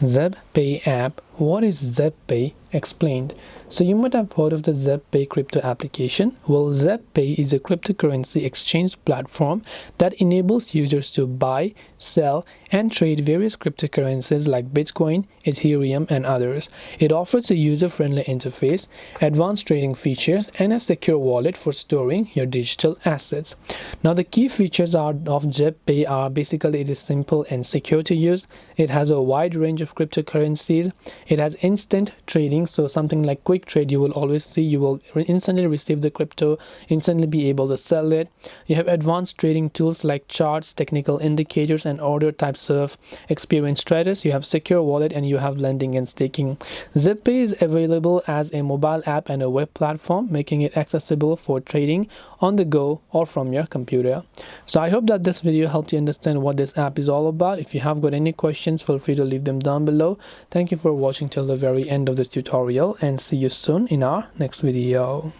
ZebPay app. What is ZebPay? Explained. So you might have heard of the ZebPay crypto application. Well, ZebPay is a cryptocurrency exchange platform that enables users to buy, sell, and trade various cryptocurrencies like Bitcoin, Ethereum, and others. It offers a user-friendly interface, advanced trading features, and a secure wallet for storing your digital assets. Now, the key features of ZebPay are basically it is simple and secure to use. It has a wide range of cryptocurrencies. It has instant trading, so something like quick trade, you will always see, you will instantly receive the crypto, instantly be able to sell it. You have advanced trading tools like charts, technical indicators, and other types of experienced traders. You have secure wallet, and you have lending and staking. ZebPay is available as a mobile app and a web platform, making it accessible for trading on the go or from your computer. So I hope that this video helped you understand what this app is all about. If you have got any questions, feel free to leave them down below. Thank you for watching till the very end of this tutorial, and see you soon in our next video.